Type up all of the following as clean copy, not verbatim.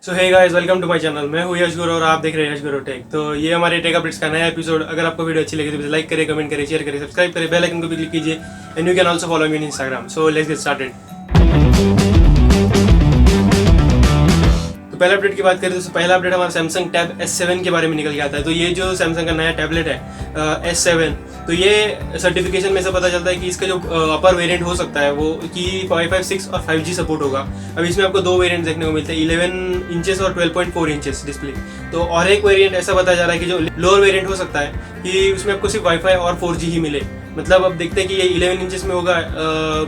So hey guys, welcome to my channel. मैं हूँ यश गुरु और आप देख रहे हैं यश गुरु टेक। तो ये हमारे टेक अपडेट्स का नया एपिसोड। अगर आपको वीडियो अच्छी लगे तो लाइक करें, कमेंट करें, शेयर करें, सब्सक्राइब करें, बेल आइकन को भी क्लिक कीजिए and you can also follow me in Instagram. So let's get started. तो पहला अपडेट की बात करें तो पहला अपडेट हमारा सैमसंग टैब S7 के बारे में निकल के आता है। तो ये जो सैमसंग का नया टैबलेट है S7, तो ये सर्टिफिकेशन में से पता चलता है कि इसका जो अपर वेरिएंट हो सकता है वो कि Wi-Fi 6 और 5G सपोर्ट होगा। अब इसमें आपको दो वेरिएंट देखने को मिलते हैं, 11 इंचेस और 12.4 इंचेस डिस्प्ले। तो और एक वेरिएंट ऐसा बताया जा रहा है कि जो लोअर वेरिएंट हो सकता है कि उसमें आपको सिर्फ Wi-Fi और 4G ही मिले। मतलब अब देखते हैं कि ये 11 इंचेस में होगा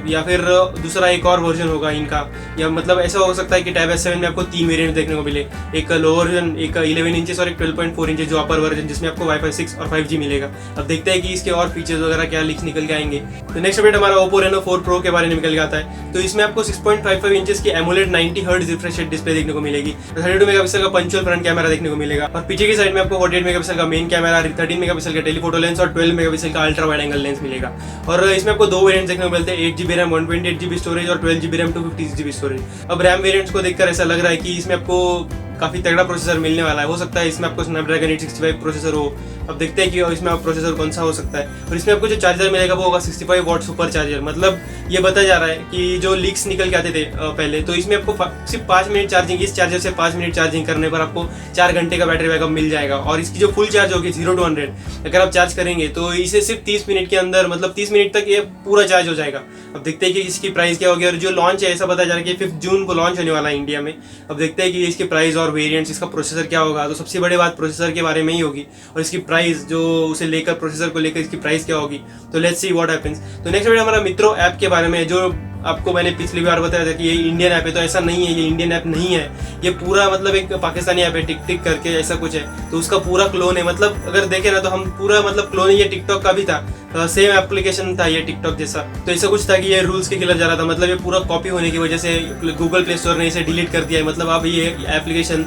या फिर दूसरा एक और वर्जन होगा इनका, या मतलब ऐसा हो सकता है कि टैब S7 में आपको तीन वेरिएंट देखने को मिले, एक लोअर वर्जन, एक 11 इंचेस और एक 12.4 इंचेस जो अपर वर्जन, जिसमें आपको Wi-Fi 6 और 5G मिलेगा। अब देखते हैं कि इसके और फीचर्स वगैरह क्या लीक्स निकल के आएंगे। तो नेक्स्ट अपडेट हमारा Oppo Reno 4 Pro के बारे में निकल के आता है। तो इसमें आपको 6.55 इंचेस की AMOLED 90 hertz refresh rate display देखने को मिलेगी, 32 मेगापिक्सल का पंचुअल फ्रंट कैमरा देखने को मिलेगा और पीछे की साइड में आपको 48 मेगापिक्सल का मेन कैमरा, 13 मेगापिक्सल का टेलीफोटो लेंस और 12 मेगापिक्सल का अल्ट्रा वाइड एंगल लेंस मिलेगा। और इसमें आपको दो वेरिएंट्स देखने को मिलते हैं, 8GB रैम 128GB स्टोरेज और 12GB रैम 256GB स्टोरेज। अब रैम वेरिएंट्स को देखकर ऐसा लग रहा है कि इसमें आपको काफी तगड़ा प्रोसेसर मिलने वाला है। हो सकता है इसमें आपको स्नैपड्रैगन 865 प्रोसेसर हो। अब देखते हैं कि इसमें आप प्रोसेसर कौन सा हो सकता है। और इसमें आपको जो चार्जर मिलेगा वो होगा 65 वॉट सुपर चार्जर। मतलब ये बताया जा रहा है कि जो लीक्स निकल के आते थे पहले, तो इसमें आपको सिर्फ 5 मिनट चार्जिंग, इस चार्जर से 5 मिनट चार्जिंग करने पर आपको 4 घंटे का बैटरी बैकअप मिल जाएगा। और इसकी जो फुल चार्ज होगी 0 to 100 अगर आप चार्ज करेंगे तो इसे सिर्फ 30 मिनट के अंदर, मतलब 30 मिनट तक ये पूरा चार्ज हो जाएगा। अब देखते हैं कि इसकी प्राइस क्या होगी। और जो लॉन्च है ऐसा बताया जा रहा है कि 5 जून को लॉन्च होने वाला है इंडिया में। अब देखते हैं कि इसके प्राइस और वेरिएंट्स, इसका प्रोसेसर क्या होगा। तो सबसे बड़ी बात प्रोसेसर के बारे में ही होगी और इसकी प्राइस, जो उसे लेकर प्रोसेसर को लेकर इसकी प्राइस क्या होगी। तो लेट्स सी व्हाट हैपेंस। तो नेक्स्ट वीडियो हमारा मित्रों ऐप के बारे में, जो आपको मैंने पिछली बार बताया था कि ये इंडियन ऐप है। तो ऐसा नहीं है, ये इंडियन ऐप नहीं है, ये पूरा मतलब एक पाकिस्तानी ऐप है, टिक टिक करके ऐसा कुछ है। तो उसका पूरा क्लोन है। मतलब अगर देखें ना तो हम पूरा मतलब क्लोन है। ये टिकटॉक का भी था, सेम एप्लीकेशन था ये टिकटॉक जैसा। तो ऐसा कुछ था कि ये रूल्स के खिलाफ जा रहा था। मतलब ये पूरा कॉपी होने की वजह से गूगल प्ले स्टोर ने इसे डिलीट कर दिया है। मतलब अब ये एप्लीकेशन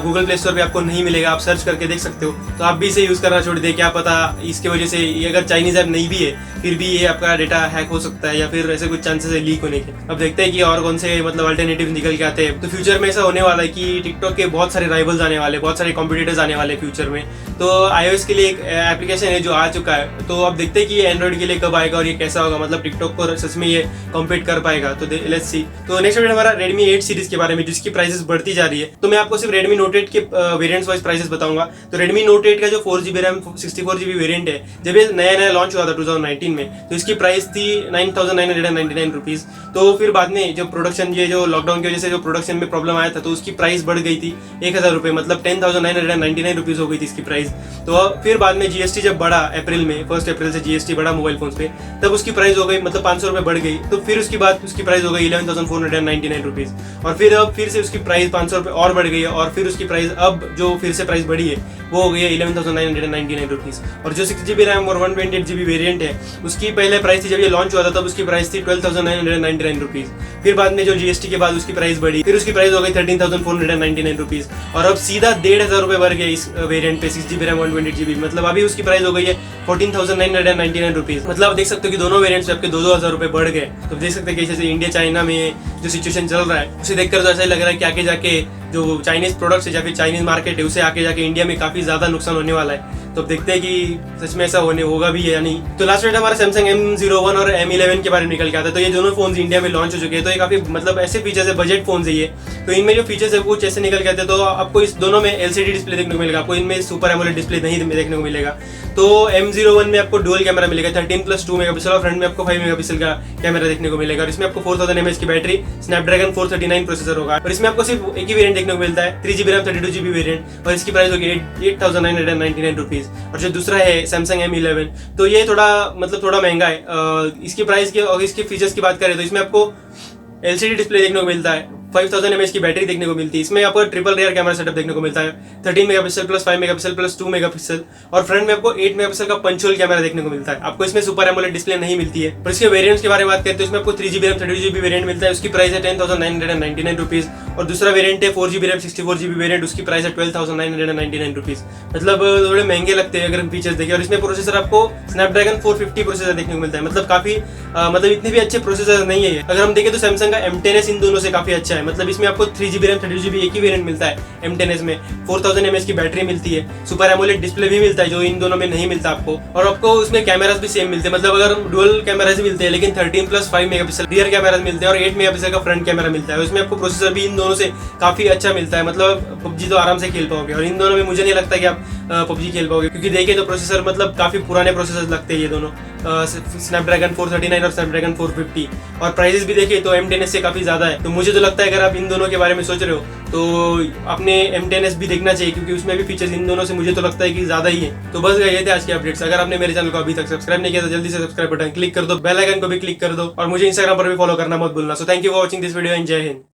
गूगल प्ले स्टोर पे आपको नहीं मिलेगा, आप सर्च करके देख सकते हो। तो आप भी इसे यूज करना छोड़ दे, क्या पता इसकी वजह से, ये अगर चाइनीज ऐप नहीं भी है फिर भी ये आपका डेटा हैक हो सकता है या फिर ऐसे कुछ चांसेस है लीक होने के। अब देखते हैं कि और कौन से मतलब अल्टरनेटिव निकल के आते हैं। तो फ्यूचर में ऐसा होने वाला है कि टिकटॉक के बहुत सारे राइवल्स आने वाले, बहुत सारे कॉम्पिटिटर्स आने वाले फ्यूचर में। तो iOS के लिए एक एप्लीकेशन है जो आ चुका है। तो अब देखते हैं कि ये एंड्रॉइड के लिए कब आएगा और ये कैसा होगा। मतलब टिकटॉक को सच में ये कॉम्पीट कर पाएगा। तो लेट्स सी। तो नेक्स्ट वीडियो हमारा Redmi 8 सीरीज के बारे में, जिसकी प्राइसेस बढ़ती जा रही है। तो मैं आपको सिर्फ Redmi Note 8 के वेरिएंट्स वाइज प्राइसेस बताऊंगा। तो Redmi Note 8 का जो 4GB रैम 64GB वेरिएंट है, जब ये नया लॉन्च हुआ था 2019 में, तो इसकी प्राइस थी 9,999 रुपीज। तो फिर बाद में जो प्रोडक्शन, ये जो लॉकडाउन की वजह से जो प्रोडक्शन में प्रॉब्लम आया था, तो उसकी प्राइस बढ़ गई थी 1,000 रुपये, मतलब 10,999 रुपीज हो गई थी इसकी प्राइस। तो फिर बाद में जीएसटी जब बढ़ा अप्रैल में, 1 अप्रैल से जीएसटी बढ़ा मोबाइल फोन पे, तब उसकी प्राइस हो गई मतलब 500 रुपये बढ़ गई। तो फिर उसकी बाद उसकी प्राइस हो गई 11,499 रुपीज। और फिर अब फिर से उसकी प्राइस 500 रुपये और बढ़ गई है। और फिर उसकी प्राइस अब जो फिर से प्राइस बढ़ी है वो हो गई है 11,999 रुपीज। और जो 6GB रैम और 128GB वेरिएंट है, उसकी पहले प्राइस थी जब ये लॉन्च हुआ था, तब उसकी प्राइस थी 12,999 रुपीज। फिर बाद में जो जीएसटी के बाद उसकी प्राइस बढ़ी, फिर उसकी प्राइस हो गई 13,499 रुपीज। और अब सीधा 1,500 रुपये बढ़ गए इस वेरिएंट पे, 6GB रैम 128GB। मतलब अभी उसकी प्राइस हो गई है 14,999 रुपीज। मतलब आप देख सकते हो कि दोनों वेरिएंट्स पे आपके 2,000 रुपये बढ़ गए। तो देख सकते हैं कि जैसे इंडिया चाइना में जो सिचुएशन चल रहा है, उसे देखकर तो ऐसा ही लग रहा है कि आगे जाके जो चाइनीज प्रोडक्ट्स है या फिर चाइनीज मार्केट है, उसे आगे जाके इंडिया में काफी ज्यादा नुकसान होने वाला है। तो अब देखते हैं कि सच में ऐसा होगा भी है या नहीं। तो लास्ट में हमारा Samsung M01 और M11 के बारे में निकल के आता है। तो ये दोनों फोन इंडिया में लॉन्च हो चुके हैं। तो ये काफी मतलब ऐसे फीचर्स है, बजट फोन है ये। तो इनमें जो फीचर्स है कुछ ऐसे निकल के आते हैं। तो आपको इस दोनों में LCD डिस्प्ले देखने को मिलेगा, आपको इनमें सुपर एमोलेड डिस्प्ले नहीं देखने को मिलेगा। तो M01 में आपको डुअल कैमरा मिलेगा 13+2 मेगापिक्सल और फ्रंट में आपको 5 मेगापिक्सल का कैमरा देखने को मिलेगा। और इसमें आपको 4000 mAh की बैटरी, स्नैपड्रैगन 439 प्रोसेसर होगा। और इसमें आपको सिर्फ एक ही वेरिएंट देखने को मिलता है, 3GB रैम 32GB वेरिएंट। और इसकी प्राइस होगी 8,999 रुपीज। और जो दूसरा है Samsung M11, तो ये थोड़ा महंगा है। इसकी प्राइस की और इसके फीचर्स की बात करें तो इसमें आपको LCD डिस्प्ले देखने को मिलता है, 5000 mAh की बैटरी देखने को मिलती है। इसमें आपको ट्रिपल रेयर कैमरा सेटअप देखने को मिलता है, 13 megapixel plus 5 megapixel plus 2 megapixel. और फ्रंट में आपको 8 मेगापिक्सल का पंचुअल कैमरा देखने को मिलता है। आपको इसमें सुपर एमोलेड डिस्प्ले नहीं मिलती है। और इसके वेरिएंट्स के बारे में बात करें तो इसमें आपको 3GB रैम 32GB वेरिएंट मिलता है, उसकी प्राइस है 10,999 रुपीज। और दूसरा वेरिएंट है 4GB रैम 64GB वेरिएंट, उसकी प्राइस है 12,999 रुपीज। मतलब थोड़े महंगे लगते हैं अगर हम फीचर्स देखें। और इसमें प्रोसेसर आपको स्नैपड्रैगन 450 प्रोसेसर देखने को मिलता है। मतलब काफी मतलब इतने भी अच्छे प्रोसेसर नहीं है। अगर हम देखें तो सैमसंग का M10S इन दोनों से काफी अच्छा है, मतलब इसमें आपको 3GB रैम 32GB एक ही वेरिएंट मिलता है M10s में, 4000 mAh की बैटरी मिलती है, सुपर एमोलेड डिस्प्ले भी मिलता है जो इन दोनों में नहीं मिलता आपको, और आपको उसमें कैमरास भी सेम मिलते हैं, मतलब अगर डुअल कैमरास मिलते हैं लेकिन 13+5 मेगापिक्सल रियर कैमरास मिलते हैं और 8 मेगापिक्सल का फ्रंट कैमरा मिलता है। उसमें आपको प्रोसेसर भी इन दोनों से काफी अच्छा मिलता है, मतलब PUBG तो आराम से खेल पाओगे, और इन दोनों में मुझे नहीं लगता कि आप PUBG खेल पाओगे, क्योंकि देखें तो प्रोसेसर मतलब काफी पुराने प्रोसेसर लगते हैं ये दोनों, स्नैपड्रैगन 439 और स्नैपड्रैगन 450, और प्राइसेस भी देखें तो M10s से काफी ज्यादा है। तो मुझे तो लगता है अगर आप इन दोनों के बारे में सोच रहे हो तो आपने M10s भी देखना चाहिए, क्योंकि उसमें भी फीचर्स इन दोनों से मुझे तो लगता है कि ज्यादा ही है। तो बस ये थे आज के अपडेट्स। अगर आपने मेरे चैनल को अभी तक सब्सक्राइब नहीं किया तो जल्दी से सब्सक्राइब बटन क्लिक कर दो, बेल आइकन को भी क्लिक कर दो, और मुझे इंस्टाग्राम पर भी फॉलो करना मत भूलना। So thank you for watching this video and जय हिंद।